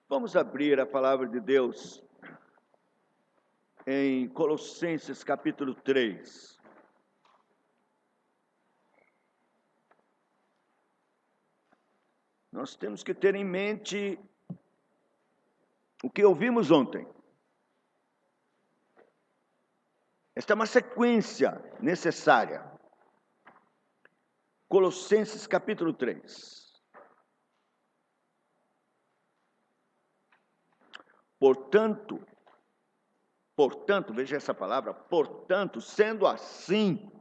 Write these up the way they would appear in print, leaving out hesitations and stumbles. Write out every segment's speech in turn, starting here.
Vamos abrir a palavra de Deus em Colossenses capítulo 3. Nós temos que ter em mente o que ouvimos ontem. Esta é uma sequência necessária. Colossenses capítulo 3. Portanto, veja essa palavra, portanto, sendo assim,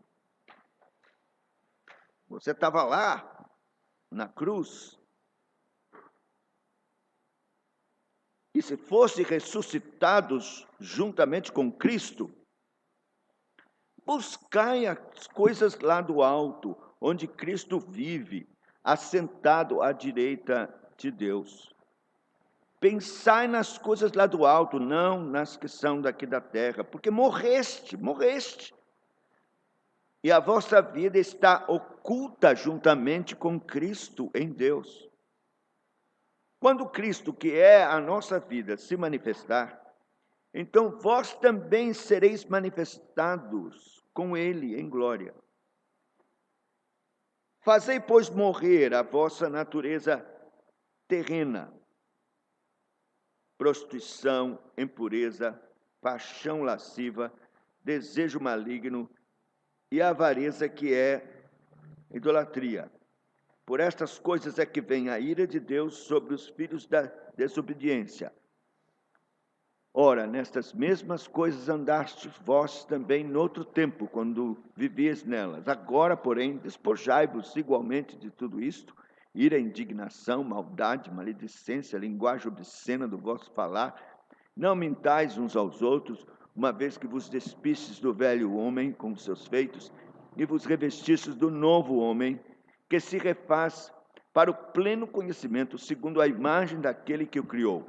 você estava lá na cruz, e se fosse ressuscitados juntamente com Cristo, buscai as coisas lá do alto, onde Cristo vive, assentado à direita de Deus. Pensai nas coisas lá do alto, não nas que são daqui da terra, porque morreste. E a vossa vida está oculta juntamente com Cristo em Deus. Quando Cristo, que é a nossa vida, se manifestar, então vós também sereis manifestados com Ele em glória. Fazei, pois, morrer a vossa natureza terrena, prostituição, impureza, paixão lasciva, desejo maligno e avareza, que é idolatria. Por estas coisas é que vem a ira de Deus sobre os filhos da desobediência. Ora, nestas mesmas coisas andastes vós também noutro tempo, quando vivias nelas. Agora, porém, despojai-vos igualmente de tudo isto: ira, indignação, maldade, maledicência, linguagem obscena do vosso falar. Não mintais uns aos outros, uma vez que vos despistes do velho homem com seus feitos, e vos revestistes do novo homem, que se refaz para o pleno conhecimento, segundo a imagem daquele que o criou,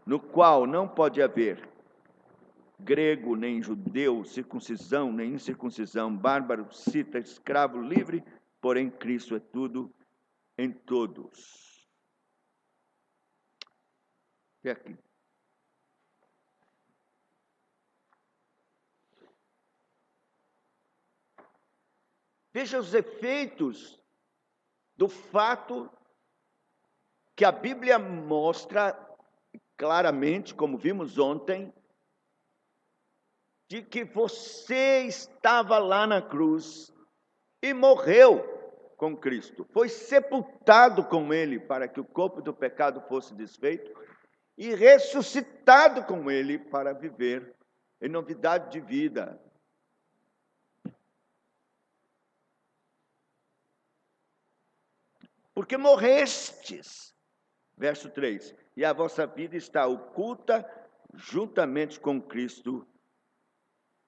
no qual não pode haver grego nem judeu, circuncisão nem incircuncisão, bárbaro, cita, escravo, livre, porém Cristo é tudo em todos. Até aqui. Veja os efeitos do fato que a Bíblia mostra claramente, como vimos ontem, de que você estava lá na cruz e morreu com Cristo. Foi sepultado com Ele para que o corpo do pecado fosse desfeito e ressuscitado com Ele para viver em novidade de vida. Porque morrestes. Verso 3. E a vossa vida está oculta juntamente com Cristo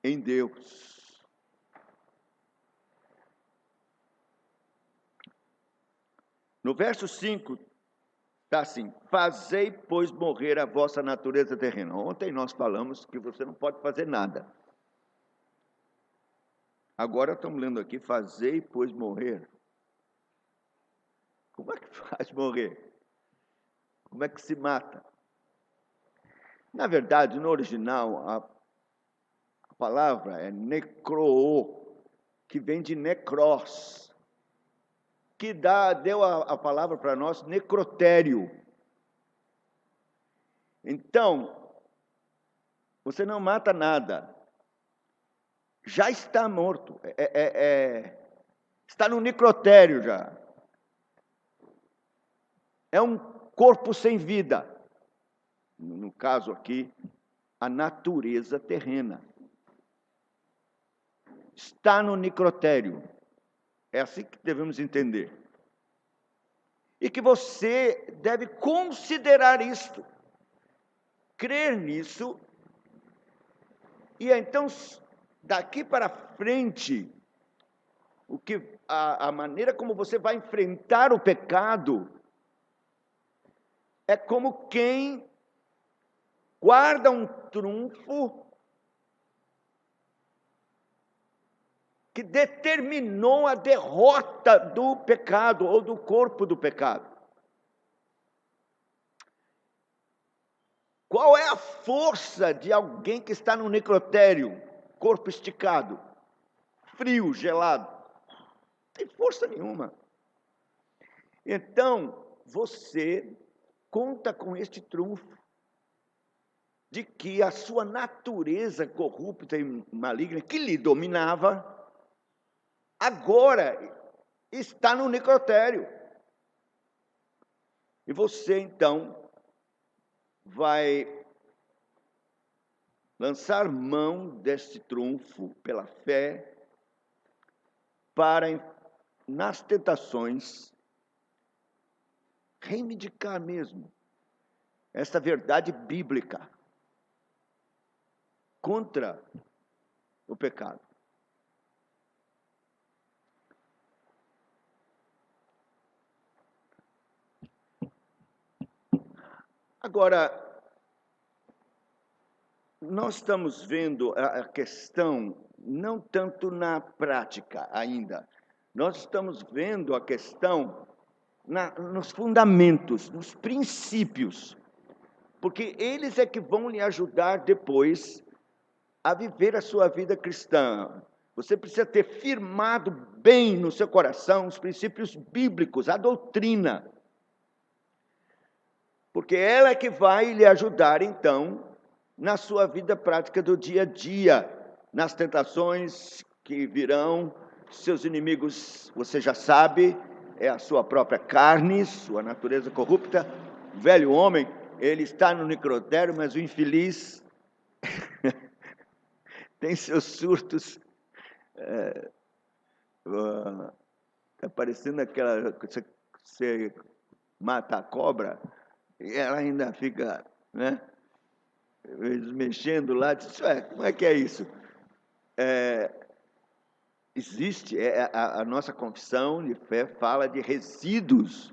em Deus. No verso 5, está assim: fazei, pois, morrer a vossa natureza terrena. Ontem nós falamos que você não pode fazer nada. Agora estamos lendo aqui: fazei, pois, morrer. Como é que faz morrer? Como é que se mata? Na verdade, no original, a palavra é necroo, que vem de necros, que deu a palavra para nós necrotério. Então, você não mata nada, já está morto, está no necrotério já. É um corpo sem vida. No caso aqui, a natureza terrena. Está no necrotério. É assim que devemos entender. E que você deve considerar isto, crer nisso, e então, daqui para frente, a maneira como você vai enfrentar o pecado é como quem guarda um trunfo que determinou a derrota do pecado ou do corpo do pecado. Qual é a força de alguém que está no necrotério, corpo esticado, frio, gelado? Não tem força nenhuma. Então, você conta com este trunfo de que a sua natureza corrupta e maligna, que lhe dominava, agora está no necrotério. E você, então, vai lançar mão deste trunfo pela fé para, nas tentações, reivindicar mesmo esta verdade bíblica contra o pecado. Agora, nós estamos vendo a questão não tanto na prática ainda. Nós estamos vendo a questão nos fundamentos, nos princípios, porque eles é que vão lhe ajudar depois a viver a sua vida cristã. Você precisa ter firmado bem no seu coração os princípios bíblicos, a doutrina, porque ela é que vai lhe ajudar, então, na sua vida prática do dia a dia, nas tentações que virão, seus inimigos, você já sabe, é a sua própria carne, sua natureza corrupta, o velho homem, ele está no necrotério, mas o infeliz tem seus surtos, está parecendo aquela, você mata a cobra, e ela ainda fica, né, mexendo lá, diz, como é que é isso? Existe, a nossa confissão de fé fala de resíduos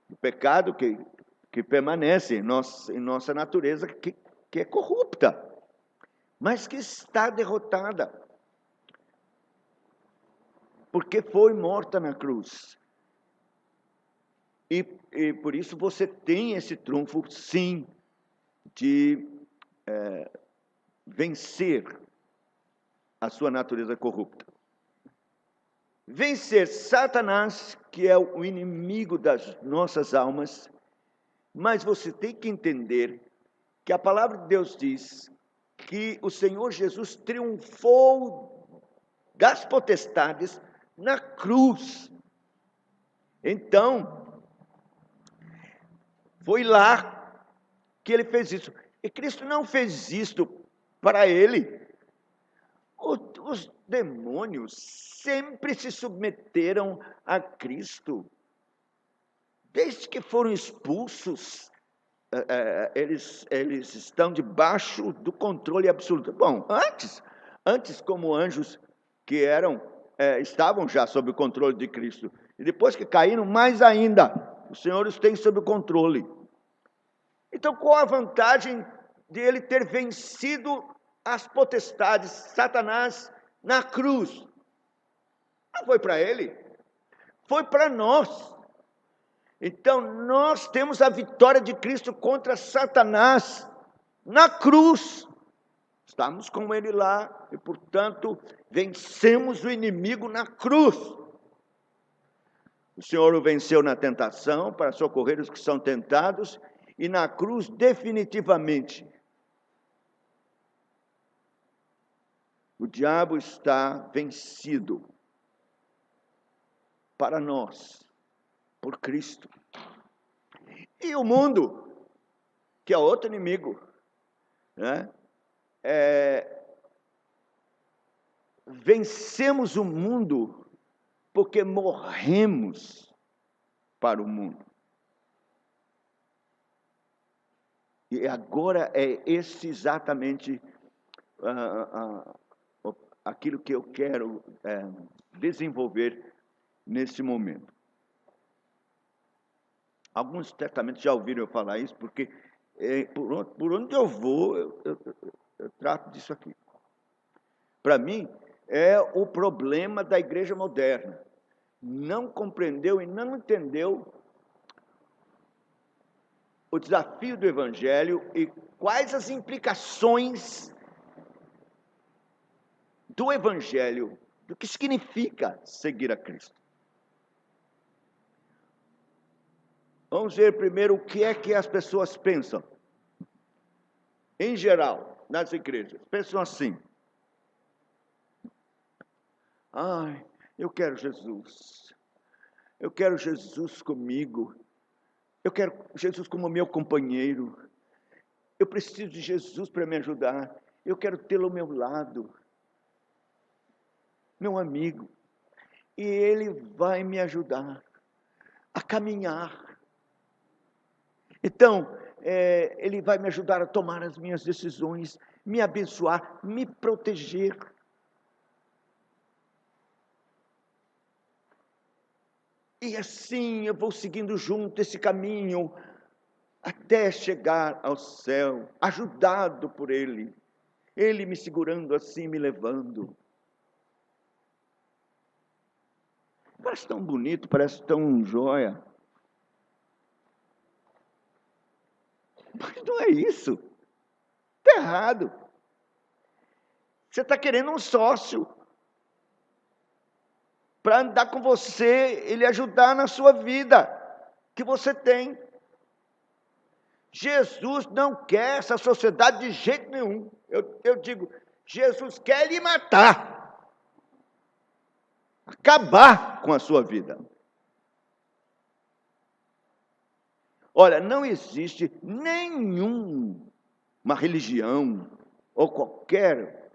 do pecado que permanece em nossa natureza, que é corrupta, mas que está derrotada, porque foi morta na cruz. E por isso você tem esse trunfo, sim, de vencer a sua natureza corrupta. Vencer Satanás, que é o inimigo das nossas almas, mas você tem que entender que a palavra de Deus diz que o Senhor Jesus triunfou das potestades na cruz. Então, foi lá que ele fez isso. E Cristo não fez isto para ele. Os demônios sempre se submeteram a Cristo. Desde que foram expulsos, eles estão debaixo do controle absoluto. Bom, antes como anjos que estavam já sob o controle de Cristo. E depois que caíram, mais ainda, o Senhor os tem sob o controle. Então, qual a vantagem de ele ter vencido as potestades, Satanás, na cruz? Não foi para ele, foi para nós. Então, nós temos a vitória de Cristo contra Satanás na cruz. Estamos com ele lá e, portanto, vencemos o inimigo na cruz. O Senhor o venceu na tentação para socorrer os que são tentados e na cruz definitivamente. O diabo está vencido para nós, por Cristo. E o mundo, que é outro inimigo, né? Vencemos o mundo porque morremos para o mundo. E agora é esse exatamente aquilo que eu quero desenvolver nesse momento. Alguns certamente já ouviram eu falar isso, porque por onde eu vou, eu trato disso aqui. Para mim, é o problema da igreja moderna. Não compreendeu e não entendeu o desafio do Evangelho e quais as implicações do Evangelho, do que significa seguir a Cristo. Vamos ver primeiro o que é que as pessoas pensam. Em geral, nas igrejas, pensam assim: ai, eu quero Jesus. Eu quero Jesus comigo. Eu quero Jesus como meu companheiro. Eu preciso de Jesus para me ajudar. Eu quero tê-lo ao meu lado. Meu amigo. E ele vai me ajudar a caminhar. Então, ele vai me ajudar a tomar as minhas decisões, me abençoar, me proteger. E assim eu vou seguindo junto esse caminho até chegar ao céu, ajudado por Ele. Ele me segurando assim, me levando. Parece tão bonito, parece tão joia. Mas não é isso. Está errado. Você está querendo um sócio para andar com você, ele ajudar na sua vida que você tem. Jesus não quer essa sociedade de jeito nenhum. Eu digo, Jesus quer lhe matar, acabar com a sua vida. Olha, não existe nenhuma religião ou qualquer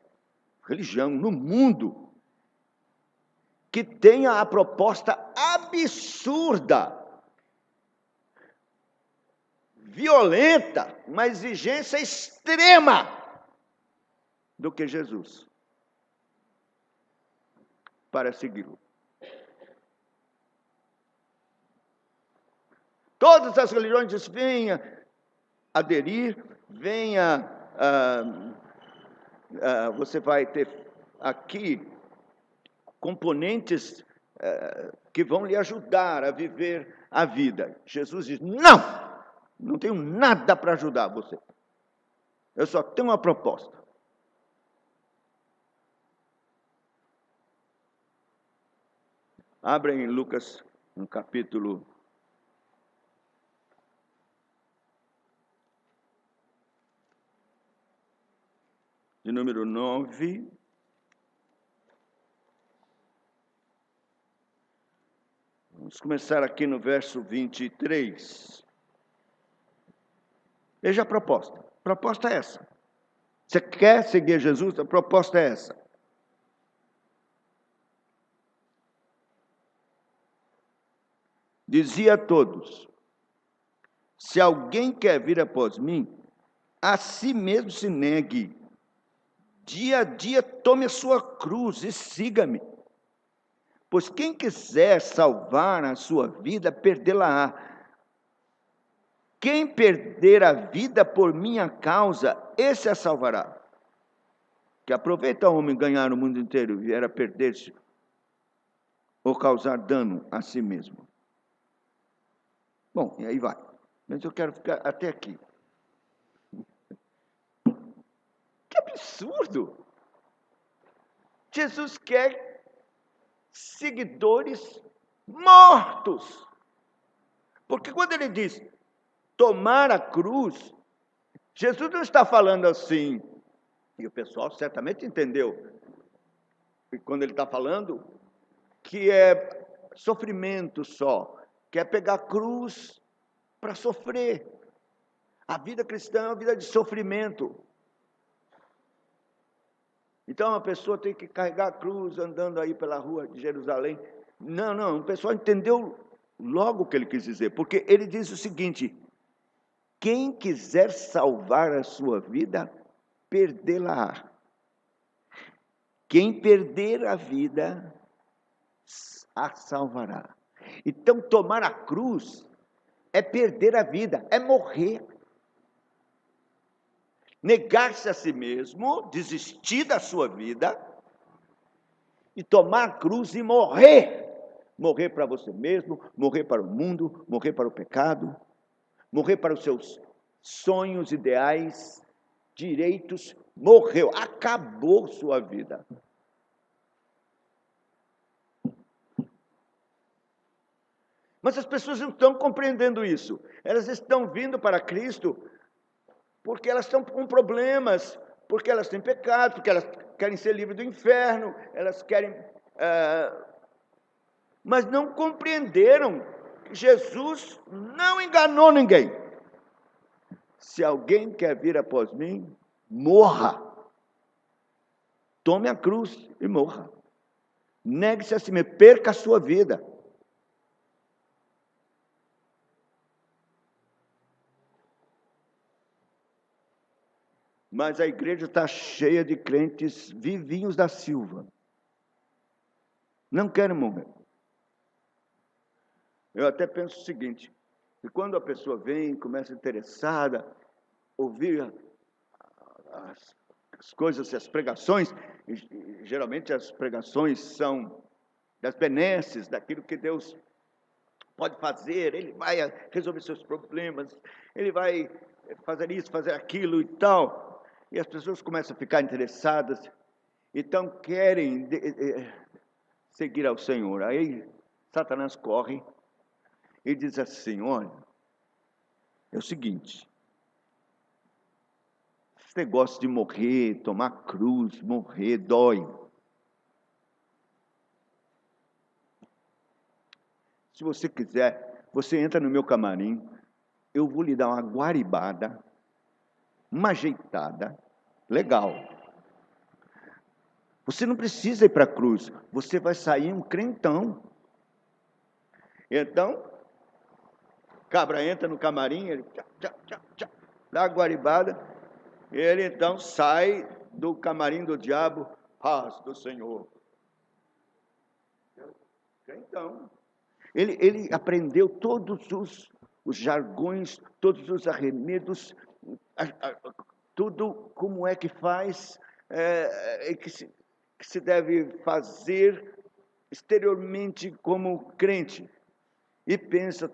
religião no mundo que tenha a proposta absurda, violenta, uma exigência extrema do que Jesus para segui-lo. Todas as religiões dizem: venha aderir, venha, você vai ter aqui componentes que vão lhe ajudar a viver a vida. Jesus diz: não tenho nada para ajudar você. Eu só tenho uma proposta. Abra em Lucas, no capítulo de número 9. Vamos começar aqui no verso 23. Veja a proposta. A proposta é essa. Você quer seguir Jesus? A proposta é essa. Dizia a todos: se alguém quer vir após mim, a si mesmo se negue. Dia a dia tome a sua cruz e siga-me. Pois quem quiser salvar a sua vida, perdê-la-á. Quem perder a vida por minha causa, esse a salvará. Que aproveita o homem ganhar o mundo inteiro e vier a perder-se ou causar dano a si mesmo. Bom, e aí vai. Mas eu quero ficar até aqui. Que absurdo! Jesus quer seguidores mortos. Porque quando ele diz tomar a cruz, Jesus não está falando assim, e o pessoal certamente entendeu, quando ele está falando, que é sofrimento só, que é pegar a cruz para sofrer. A vida cristã é uma vida de sofrimento. Então a pessoa tem que carregar a cruz andando aí pela rua de Jerusalém. Não, o pessoal entendeu logo o que ele quis dizer, porque ele diz o seguinte: quem quiser salvar a sua vida, perdê-la-á. Quem perder a vida, a salvará. Então, tomar a cruz é perder a vida, é morrer. Negar-se a si mesmo, desistir da sua vida, e tomar a cruz e morrer. Morrer para você mesmo, morrer para o mundo, morrer para o pecado, morrer para os seus sonhos, ideais, direitos, morreu, acabou sua vida. Mas as pessoas não estão compreendendo isso. Elas estão vindo para Cristo porque elas estão com problemas, porque elas têm pecado, porque elas querem ser livres do inferno, elas querem... mas não compreenderam que Jesus não enganou ninguém. Se alguém quer vir após mim, morra. Tome a cruz e morra. Negue-se a si mesmo, perca a sua vida. Mas a igreja está cheia de crentes vivinhos da Silva. Não querem morrer. Eu até penso o seguinte, que quando a pessoa vem, começa interessada, ouvir as coisas, as pregações, e geralmente as pregações são das benesses, daquilo que Deus pode fazer, Ele vai resolver seus problemas, Ele vai fazer isso, fazer aquilo e tal. E as pessoas começam a ficar interessadas, então querem seguir ao Senhor. Aí Satanás corre e diz assim, olha, é o seguinte, esse negócio de morrer, tomar cruz, morrer, dói. Se você quiser, você entra no meu camarim, eu vou lhe dar uma guaribada, uma ajeitada, legal. Você não precisa ir para a cruz, você vai sair um crentão. Então, cabra entra no camarim, ele dá a guaribada, ele então sai do camarim do diabo, paz do Senhor. Crentão. Ele aprendeu todos os jargões, todos os arremedos, tudo como é que faz, que se deve fazer exteriormente como crente. E pensa,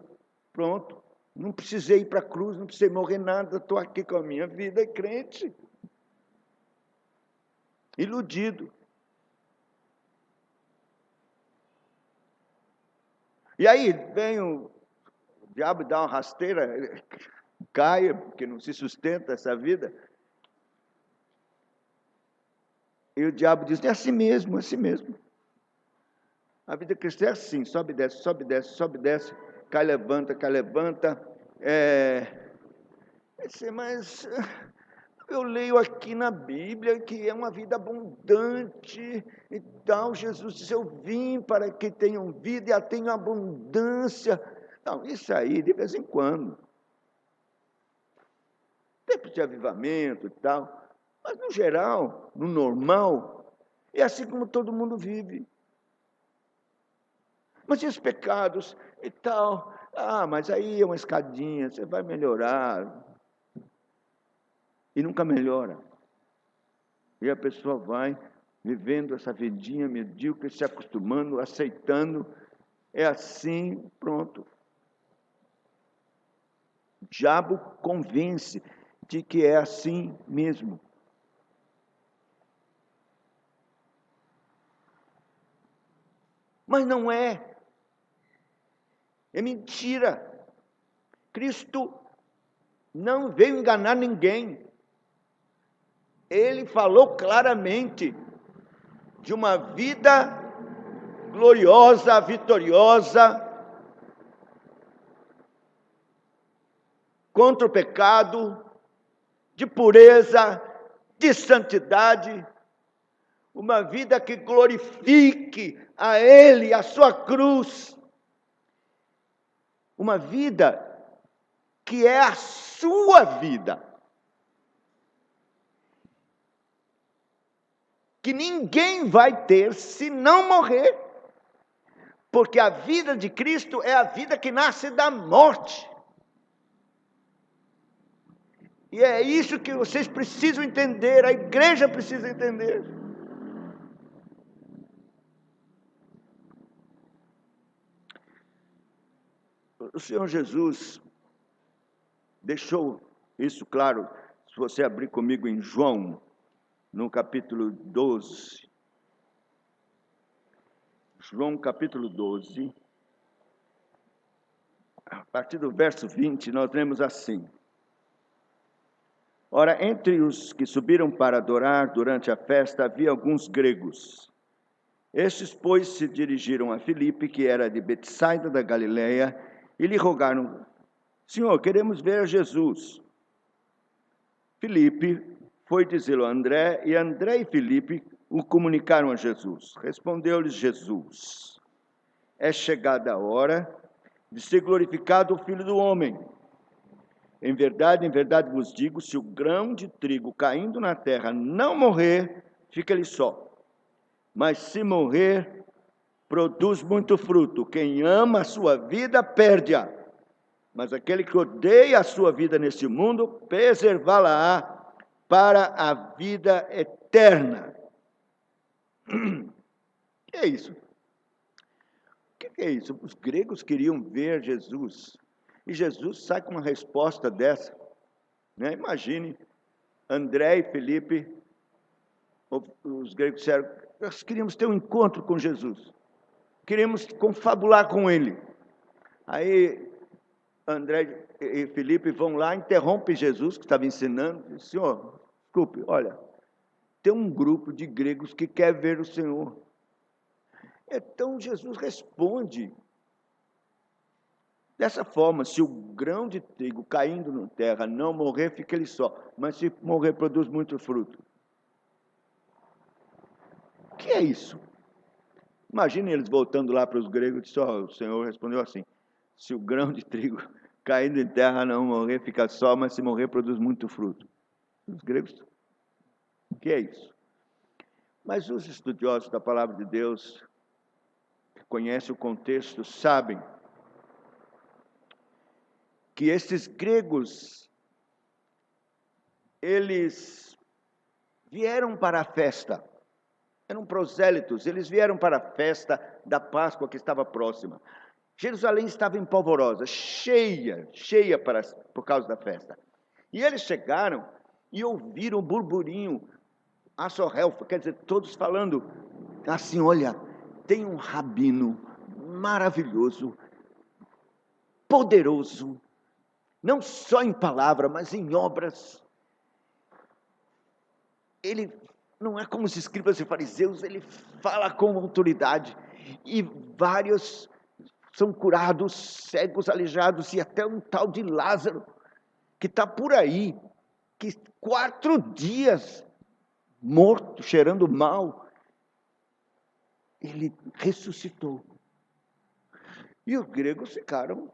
pronto, não precisei ir para a cruz, não precisei morrer nada, estou aqui com a minha vida crente. Iludido. E aí vem o diabo dá uma rasteira, cai, porque não se sustenta essa vida. E o diabo diz, é assim mesmo, é assim mesmo. A vida cristã é assim, sobe, desce, sobe, desce, sobe, desce, cai, levanta, mas eu leio aqui na Bíblia que é uma vida abundante e tal. Jesus disse, eu vim para que tenham vida e a tenham abundância. Não, isso aí de vez em quando. Tempo de avivamento e tal. Mas no geral, no normal, é assim como todo mundo vive. Mas e os pecados e tal? Ah, mas aí é uma escadinha, você vai melhorar. E nunca melhora. E a pessoa vai vivendo essa vidinha medíocre, se acostumando, aceitando. É assim, pronto. O diabo convence de que é assim mesmo. Mas não é. É mentira. Cristo não veio enganar ninguém. Ele falou claramente de uma vida gloriosa, vitoriosa, contra o pecado, de pureza, de santidade, uma vida que glorifique a Ele, a sua cruz, uma vida que é a sua vida, que ninguém vai ter se não morrer, porque a vida de Cristo é a vida que nasce da morte. E é isso que vocês precisam entender, a igreja precisa entender. O Senhor Jesus, deixou isso claro, se você abrir comigo em João, no capítulo 12. João, capítulo 12, a partir do verso 20, nós lemos assim: Ora, entre os que subiram para adorar durante a festa, havia alguns gregos. Estes, pois, se dirigiram a Filipe, que era de Betsaida da Galileia, e lhe rogaram: Senhor, queremos ver Jesus. Filipe foi dizê-lo a André, e André e Filipe o comunicaram a Jesus. Respondeu-lhes Jesus: É chegada a hora de ser glorificado o Filho do Homem. Em verdade vos digo, se o grão de trigo caindo na terra não morrer, fica ele só. Mas se morrer, produz muito fruto. Quem ama a sua vida, perde-a. Mas aquele que odeia a sua vida neste mundo, preservá-la-á para a vida eterna. O que é isso? O que é isso? Os gregos queriam ver Jesus. E Jesus sai com uma resposta dessa. Né? Imagine, André e Felipe, os gregos disseram: nós queríamos ter um encontro com Jesus. Queríamos confabular com ele. Aí, André e Felipe vão lá, interrompem Jesus, que estava ensinando, e diz: Senhor, desculpe, olha, tem um grupo de gregos que quer ver o Senhor. Então, Jesus responde dessa forma: se o grão de trigo caindo na terra não morrer, fica ele só, mas se morrer, produz muito fruto. O que é isso? Imagine eles voltando lá para os gregos e dizendo: o Senhor respondeu assim: se o grão de trigo caindo em terra não morrer, fica só, mas se morrer, produz muito fruto. Os gregos, o que é isso? Mas os estudiosos da palavra de Deus, que conhecem o contexto, sabem que esses gregos, eles vieram para a festa, eram prosélitos, eles vieram para a festa da Páscoa que estava próxima. Jerusalém estava empolvorosa, cheia por causa da festa. E eles chegaram e ouviram o burburinho, a sorrelfa, quer dizer, todos falando assim: olha, tem um rabino maravilhoso, poderoso, não só em palavra, mas em obras. Ele não é como os escribas e fariseus, ele fala com autoridade, e vários são curados, cegos, aleijados, e até um tal de Lázaro, que está por aí, que 4 dias morto, cheirando mal, ele ressuscitou. E os gregos ficaram: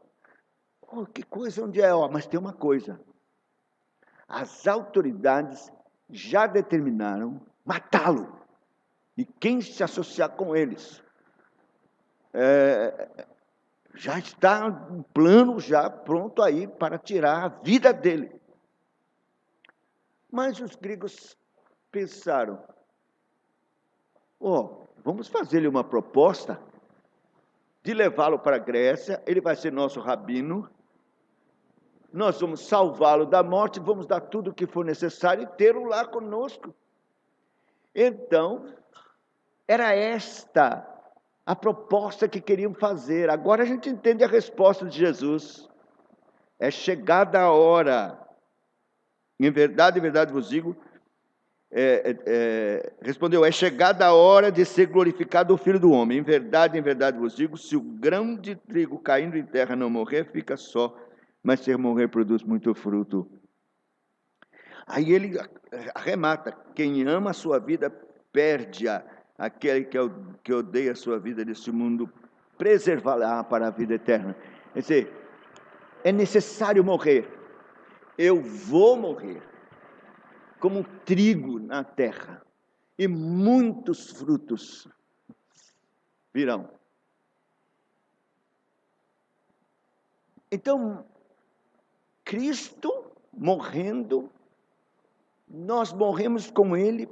oh, que coisa, onde é? Mas tem uma coisa: as autoridades já determinaram matá-lo, e quem se associar com eles já está um plano já pronto aí para tirar a vida dele. Mas os gregos pensaram: vamos fazer-lhe uma proposta de levá-lo para a Grécia, ele vai ser nosso rabino, nós vamos salvá-lo da morte, vamos dar tudo o que for necessário e tê-lo lá conosco. Então, era esta a proposta que queriam fazer. Agora a gente entende a resposta de Jesus: é chegada a hora. Em verdade vos digo, respondeu: é chegada a hora de ser glorificado o Filho do Homem. Em verdade vos digo, se o grão de trigo caindo em terra não morrer, fica só, mas se morrer, produz muito fruto. Aí ele arremata: quem ama a sua vida, perde-a. Aquele que odeia a sua vida neste mundo, preservá-la para a vida eterna. Quer dizer, é necessário morrer. Eu vou morrer como trigo na terra, e muitos frutos virão. Então, Cristo morrendo, nós morremos com Ele,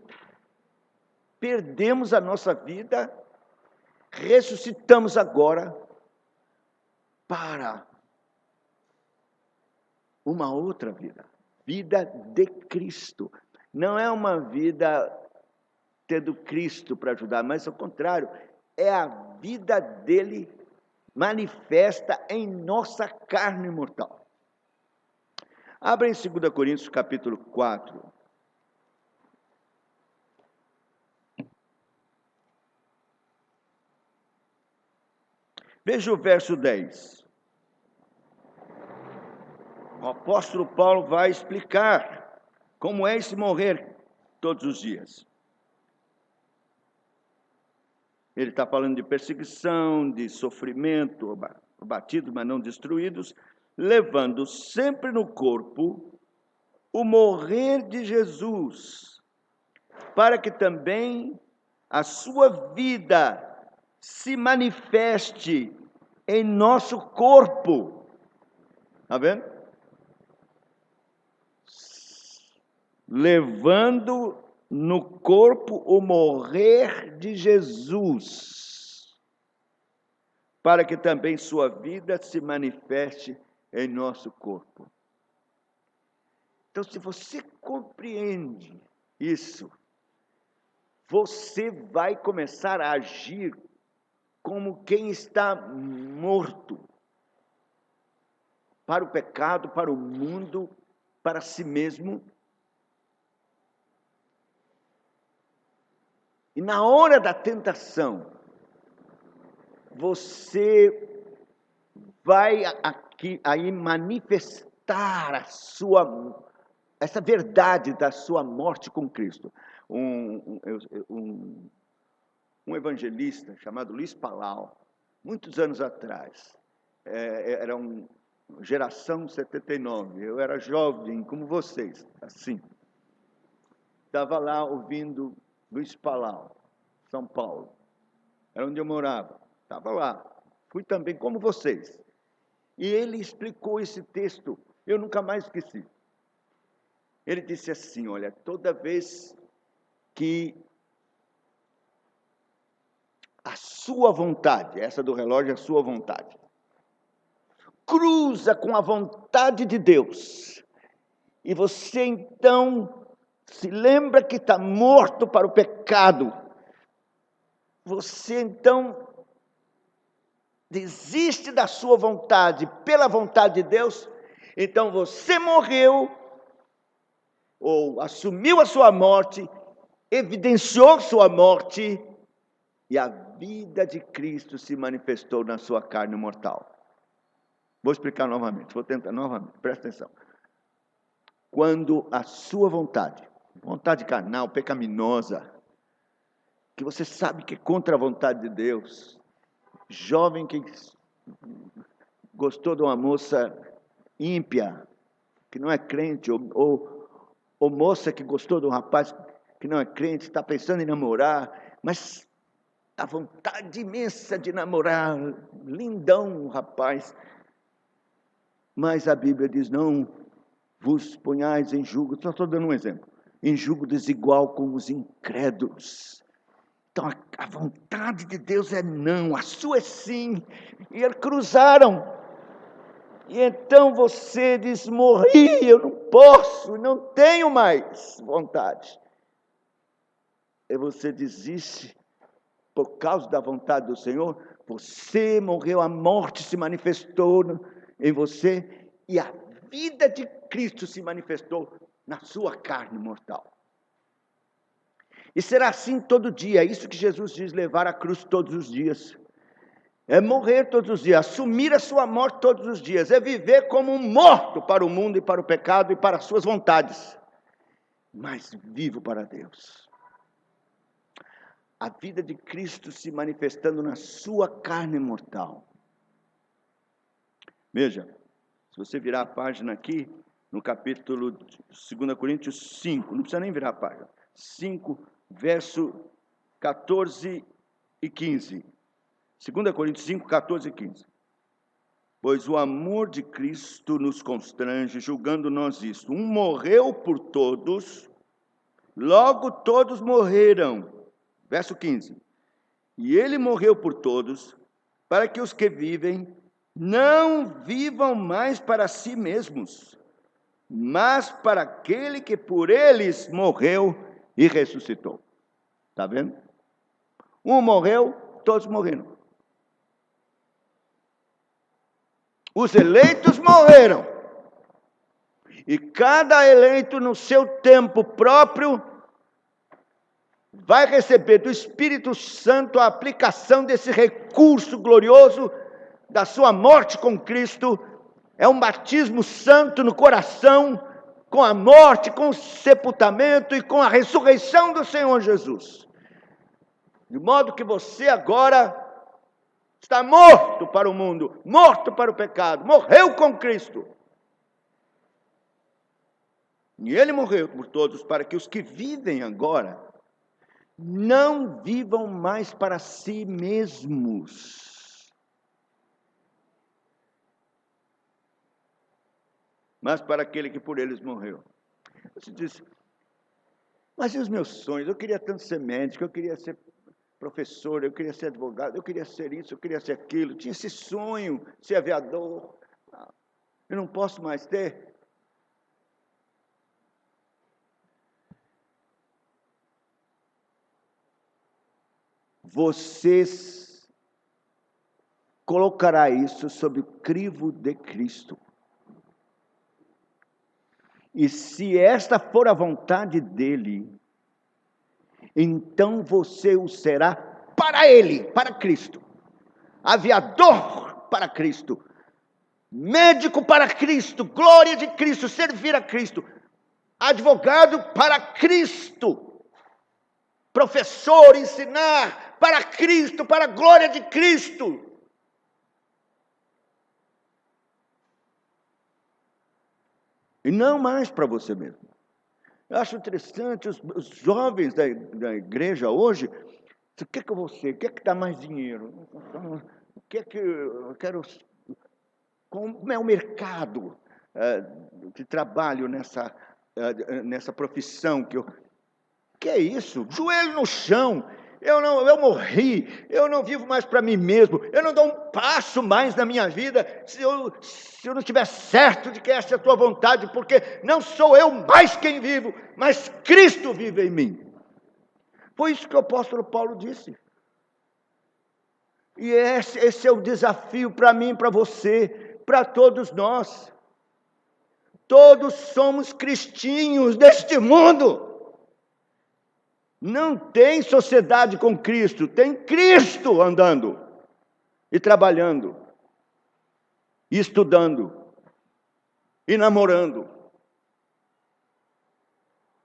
perdemos a nossa vida, ressuscitamos agora para uma outra vida. Vida de Cristo. Não é uma vida tendo Cristo para ajudar, mas ao contrário, é a vida dele manifesta em nossa carne mortal. Abra em 2 Coríntios capítulo 4. Veja o verso 10. O apóstolo Paulo vai explicar como é esse morrer todos os dias. Ele está falando de perseguição, de sofrimento, abatidos, mas não destruídos, levando sempre no corpo o morrer de Jesus, para que também a sua vida se manifeste em nosso corpo. Está vendo? Levando no corpo o morrer de Jesus, para que também sua vida se manifeste em nosso corpo. Então, se você compreende isso, você vai começar a agir como quem está morto para o pecado, para o mundo, para si mesmo. E na hora da tentação, você vai aí manifestar essa verdade da sua morte com Cristo. Um evangelista chamado Luiz Palau, muitos anos atrás, era geração 79, eu era jovem como vocês, assim. Estava lá ouvindo Luiz Palau, São Paulo, era onde eu morava, estava lá, fui também como vocês. E ele explicou esse texto, eu nunca mais esqueci. Ele disse assim, olha, toda vez que a sua vontade, essa do relógio é a sua vontade, cruza com a vontade de Deus, e você então se lembra que está morto para o pecado, você então desiste da sua vontade pela vontade de Deus, então você morreu, ou assumiu a sua morte, evidenciou sua morte, e a vida de Cristo se manifestou na sua carne mortal. Vou explicar novamente, vou tentar novamente, presta atenção. Quando a sua vontade carnal, pecaminosa, que você sabe que é contra a vontade de Deus, jovem que gostou de uma moça ímpia, que não é crente, ou moça que gostou de um rapaz que não é crente, está pensando em namorar, mas a vontade imensa de namorar, lindão o rapaz, mas a Bíblia diz, não vos ponhais em julgo, só estou dando um exemplo, em julgo desigual com os incrédulos. Então, a vontade de Deus é não, a sua é sim. E eles cruzaram. E então você diz, morri, eu não posso, não tenho mais vontade. E você desiste por causa da vontade do Senhor. Você morreu, a morte se manifestou em você. E a vida de Cristo se manifestou na sua carne mortal. E será assim todo dia, é isso que Jesus diz, levar a cruz todos os dias. É morrer todos os dias, assumir a sua morte todos os dias, é viver como um morto para o mundo e para o pecado e para as suas vontades, mas vivo para Deus. A vida de Cristo se manifestando na sua carne mortal. Veja, se você virar a página aqui, no capítulo 2 Coríntios 5, não precisa nem virar a página, 5, verso 14 e 15. 2 Coríntios 5, 14 e 15. Pois o amor de Cristo nos constrange, julgando nós isto. Um morreu por todos, logo todos morreram. Verso 15. E ele morreu por todos, para que os que vivem não vivam mais para si mesmos, mas para aquele que por eles morreu e ressuscitou. Está vendo? Um morreu, todos morreram. Os eleitos morreram. E cada eleito no seu tempo próprio vai receber do Espírito Santo a aplicação desse recurso glorioso da sua morte com Cristo. É um batismo santo no coração, com a morte, com o sepultamento e com a ressurreição do Senhor Jesus. De modo que você agora está morto para o mundo, morto para o pecado, morreu com Cristo. E Ele morreu por todos, para que os que vivem agora não vivam mais para si mesmos, mas para aquele que por eles morreu. Você diz, mas e os meus sonhos? Eu queria tanto ser médico, eu queria ser professor, eu queria ser advogado, eu queria ser isso, eu queria ser aquilo. Tinha esse sonho, ser aviador. Eu não posso mais ter. Vocês colocará isso sob o crivo de Cristo. E se esta for a vontade dele, então você o será para ele, para Cristo. Aviador para Cristo. Médico para Cristo. Glória de Cristo. Servir a Cristo. Advogado para Cristo. Professor, ensinar para Cristo, para a glória de Cristo. E não mais para você mesmo. Eu acho interessante os jovens da igreja hoje. O que é que eu vou ser? O que é que dá mais dinheiro? O que é que eu quero? Como é o mercado de trabalho nessa profissão que eu... Que é isso? Joelho no chão. Eu morri. Eu não vivo mais para mim mesmo. Eu não dou um passo mais na minha vida se eu não estiver certo de que essa é a tua vontade, porque não sou eu mais quem vivo, mas Cristo vive em mim. Foi isso que o apóstolo Paulo disse. E esse é o desafio para mim, para você, para todos nós. Todos somos cristinhos deste mundo. Não tem sociedade com Cristo, tem Cristo andando e trabalhando, e estudando, e namorando,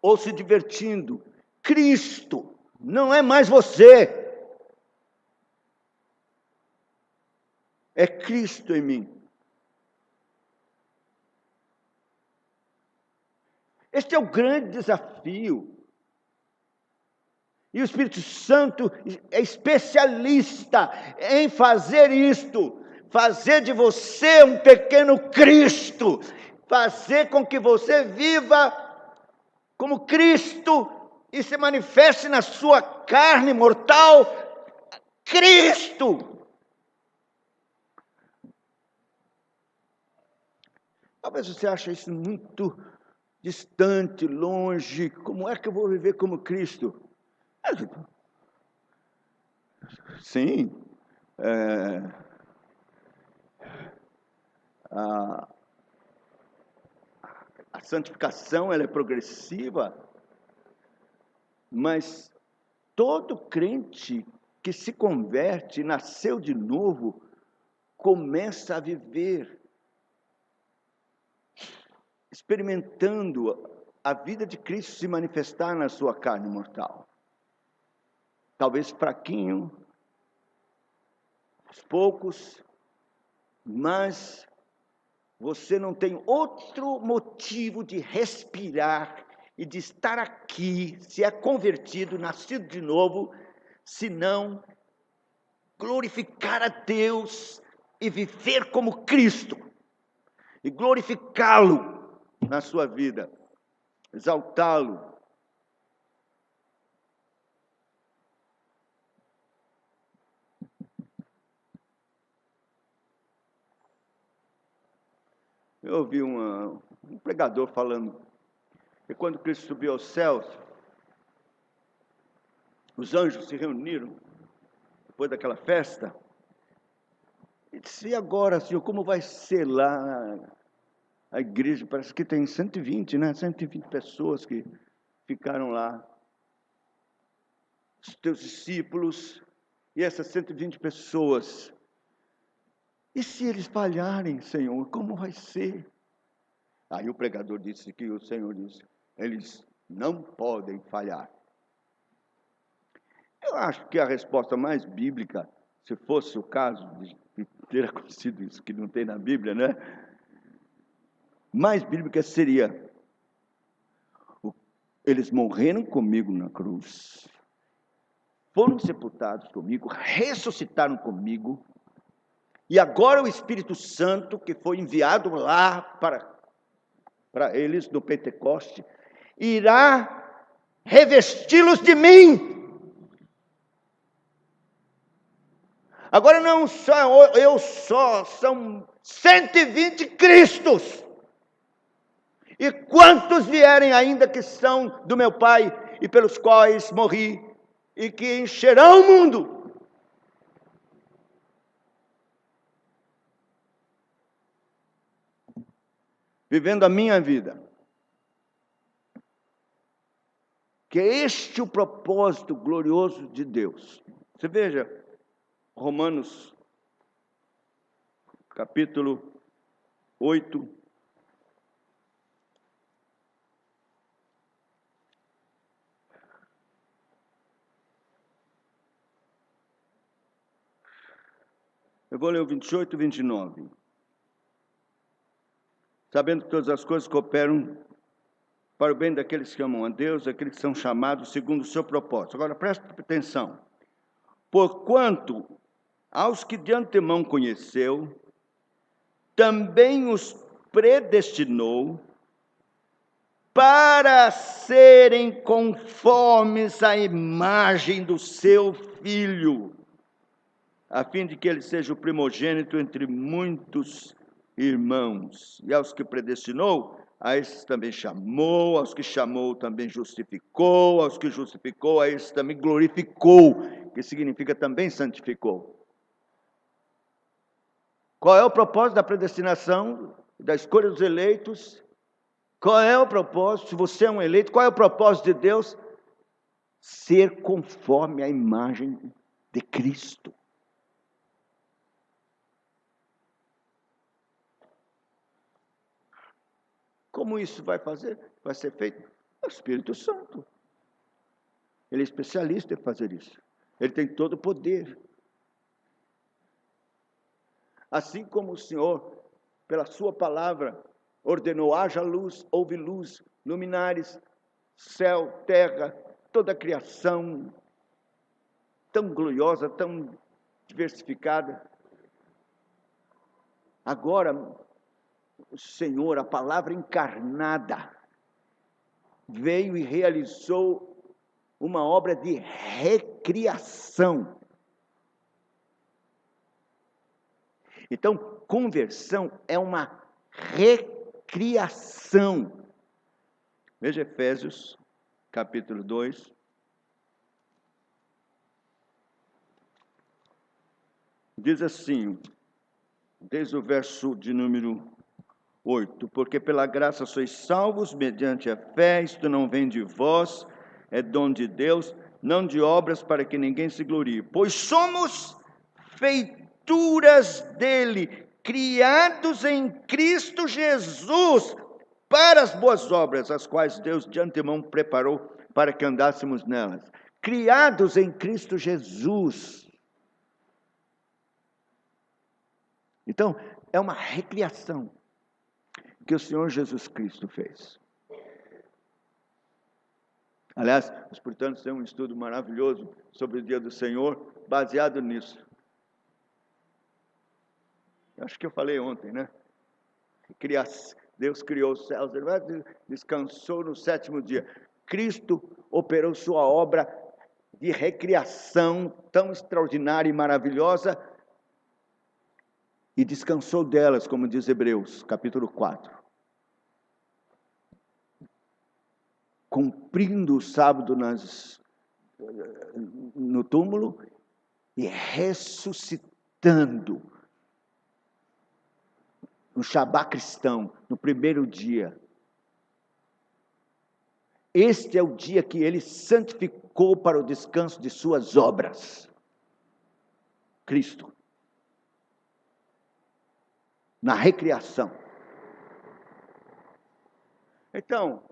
ou se divertindo. Cristo, não é mais você, é Cristo em mim. Este é o grande desafio. E o Espírito Santo é especialista em fazer isto, fazer de você um pequeno Cristo, fazer com que você viva como Cristo e se manifeste na sua carne mortal, Cristo. Talvez você ache isso muito distante, longe. Como é que eu vou viver como Cristo? Sim, a santificação ela é progressiva, mas todo crente que se converte, nasceu de novo, começa a viver, experimentando a vida de Cristo se manifestar na sua carne mortal. Talvez fraquinho, aos poucos, mas você não tem outro motivo de respirar e de estar aqui, se é convertido, nascido de novo, senão glorificar a Deus e viver como Cristo, e glorificá-lo na sua vida, exaltá-lo. Eu ouvi uma um pregador falando que quando Cristo subiu aos céus, os anjos se reuniram depois daquela festa e disse: e agora, Senhor, como vai ser lá a igreja? Parece que tem 120, né? 120 pessoas que ficaram lá, os teus discípulos, e essas 120 pessoas. E se eles falharem, Senhor, como vai ser? Aí o pregador disse que o Senhor disse: eles não podem falhar. Eu acho que a resposta mais bíblica, se fosse o caso de ter acontecido isso, que não tem na Bíblia, né? Mais bíblica seria: eles morreram comigo na cruz, foram sepultados comigo, ressuscitaram comigo, e agora o Espírito Santo, que foi enviado lá para eles no Pentecoste, irá revesti-los de mim. Agora não só eu só, são 120 Cristos. E quantos vierem ainda que são do meu Pai e pelos quais morri e que encherão o mundo. Vivendo a minha vida. Que é este o propósito glorioso de Deus. Você veja, Romanos, capítulo 8. Eu vou ler o 28 e 29. Sabendo que todas as coisas cooperam para o bem daqueles que amam a Deus, daqueles que são chamados segundo o seu propósito. Agora, preste atenção. Porquanto, aos que de antemão conheceu, também os predestinou para serem conformes à imagem do seu Filho, a fim de que ele seja o primogênito entre muitos irmãos. E aos que predestinou, a esses também chamou, aos que chamou também justificou, aos que justificou, a esses também glorificou, que significa também santificou. Qual é o propósito da predestinação, da escolha dos eleitos? Qual é o propósito? Se você é um eleito, qual é o propósito de Deus? Ser conforme a imagem de Cristo. Como isso vai fazer? Vai ser feito? O Espírito Santo. Ele é especialista em fazer isso. Ele tem todo o poder. Assim como o Senhor, pela sua palavra, ordenou: haja luz, houve luz, luminares, céu, terra, toda a criação tão gloriosa, tão diversificada. Agora, o Senhor, a palavra encarnada, veio e realizou uma obra de recriação. Então, conversão é uma recriação. Veja Efésios, capítulo 2. Diz assim, desde o verso de número 8: porque pela graça sois salvos mediante a fé, isto não vem de vós, é dom de Deus, não de obras para que ninguém se glorie, pois somos feituras dele, criados em Cristo Jesus, para as boas obras, as quais Deus de antemão preparou para que andássemos nelas. Criados em Cristo Jesus. Então, é uma recriação que o Senhor Jesus Cristo fez. Aliás, os puritanos têm um estudo maravilhoso sobre o dia do Senhor, baseado nisso. Acho que eu falei ontem, né? Deus criou os céus, ele descansou no 7º dia. Cristo operou sua obra de recriação tão extraordinária e maravilhosa e descansou delas, como diz Hebreus, capítulo 4. cumprindo o sábado no túmulo e ressuscitando no Shabá cristão, no primeiro dia. Este é o dia que ele santificou para o descanso de suas obras. Cristo. Na recriação. Então,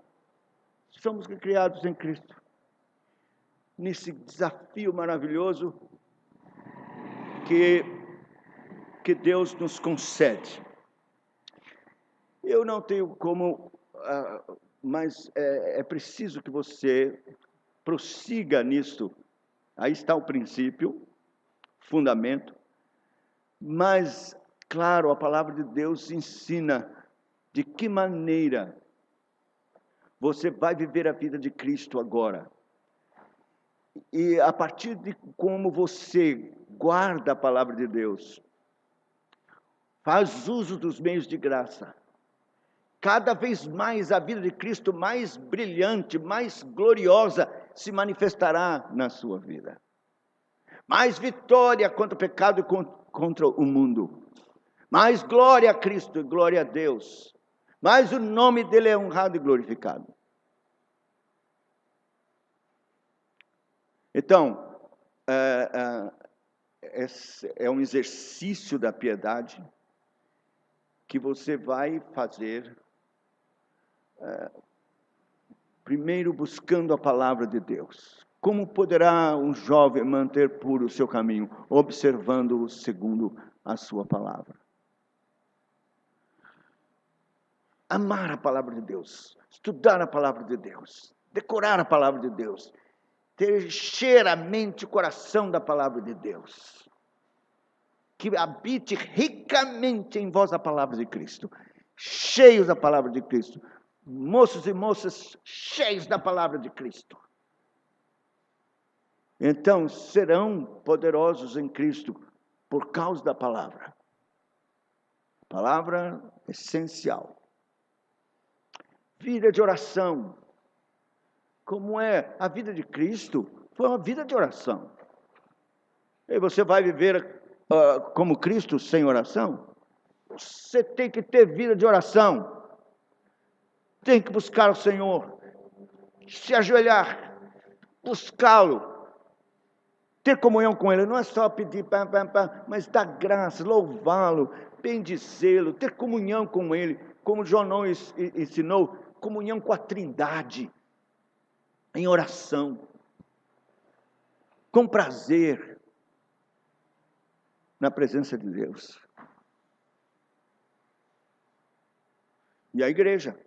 somos criados em Cristo. Nesse desafio maravilhoso que Deus nos concede. Eu não tenho como, mas é preciso que você prossiga nisso. Aí está o princípio, fundamento. Mas, claro, a palavra de Deus ensina de que maneira você vai viver a vida de Cristo agora. E a partir de como você guarda a palavra de Deus, faz uso dos meios de graça, cada vez mais a vida de Cristo mais brilhante, mais gloriosa se manifestará na sua vida. Mais vitória contra o pecado e contra o mundo. Mais glória a Cristo e glória a Deus. Mais o nome dele é honrado e glorificado. Então, é um exercício da piedade que você vai fazer, primeiro buscando a palavra de Deus. Como poderá um jovem manter puro o seu caminho? Observando-o segundo a sua palavra. Amar a palavra de Deus, estudar a palavra de Deus, decorar a palavra de Deus, ter cheia a mente e o coração da palavra de Deus. Que habite ricamente em vós a palavra de Cristo. Cheios da palavra de Cristo. Moços e moças cheios da palavra de Cristo. Então, serão poderosos em Cristo por causa da palavra. Palavra essencial. Vida de oração. Como é a vida de Cristo? Foi uma vida de oração. E você vai viver como Cristo sem oração? Você tem que ter vida de oração. Tem que buscar o Senhor. Se ajoelhar. Buscá-lo. Ter comunhão com Ele. Não é só pedir, mas dar graça, louvá-lo, bendizê-lo, ter comunhão com Ele. Como João ensinou, comunhão com a Trindade. Em oração, com prazer, na presença de Deus. E a igreja,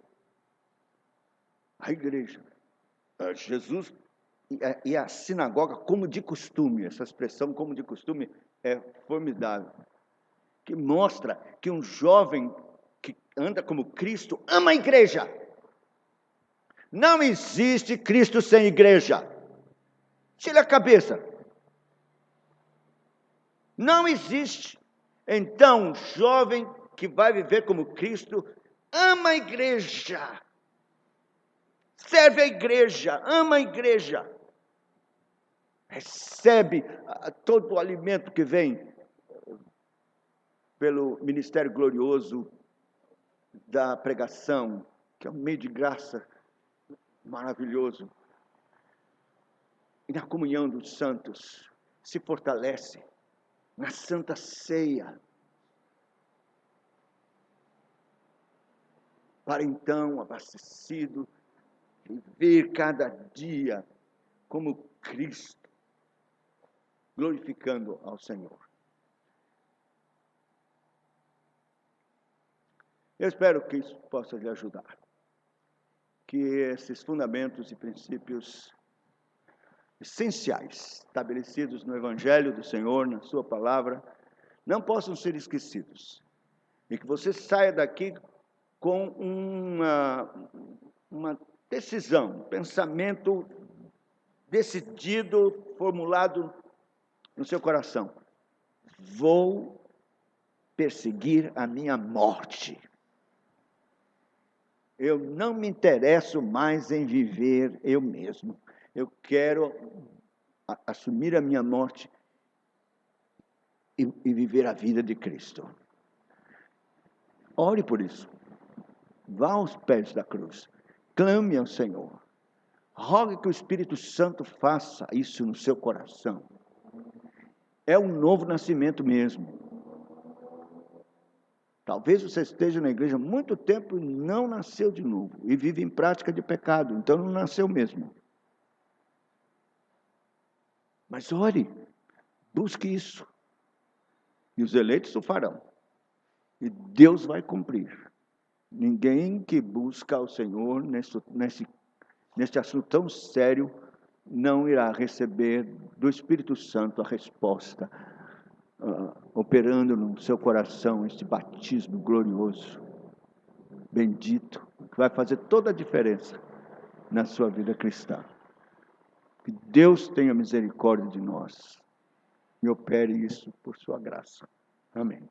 Jesus e a sinagoga como de costume, essa expressão como de costume é formidável, que mostra que um jovem que anda como Cristo ama a igreja. Não existe Cristo sem igreja. Tira a cabeça. Não existe. Então, um jovem que vai viver como Cristo, ama a igreja. Serve a igreja, ama a igreja. Recebe todo o alimento que vem pelo ministério glorioso da pregação, que é um meio de graça maravilhoso. E na comunhão dos santos, se fortalece na Santa Ceia. Para então, abastecido, viver cada dia como Cristo, glorificando ao Senhor. Eu espero que isso possa lhe ajudar. Que esses fundamentos e princípios essenciais, estabelecidos no Evangelho do Senhor, na sua palavra, não possam ser esquecidos. E que você saia daqui com uma decisão, um pensamento decidido, formulado no seu coração. Vou perseguir a minha morte. Eu não me interesso mais em viver eu mesmo. Eu quero assumir a minha morte e viver a vida de Cristo. Ore por isso. Vá aos pés da cruz. Clame ao Senhor. Rogue que o Espírito Santo faça isso no seu coração. É um novo nascimento mesmo. Talvez você esteja na igreja há muito tempo e não nasceu de novo. E vive em prática de pecado. Então não nasceu mesmo. Mas ore. Busque isso. E os eleitos o farão. E Deus vai cumprir. Ninguém que busca ao Senhor neste assunto tão sério não irá receber do Espírito Santo a resposta, operando no seu coração este batismo glorioso, bendito, que vai fazer toda a diferença na sua vida cristã. Que Deus tenha misericórdia de nós e opere isso por sua graça. Amém.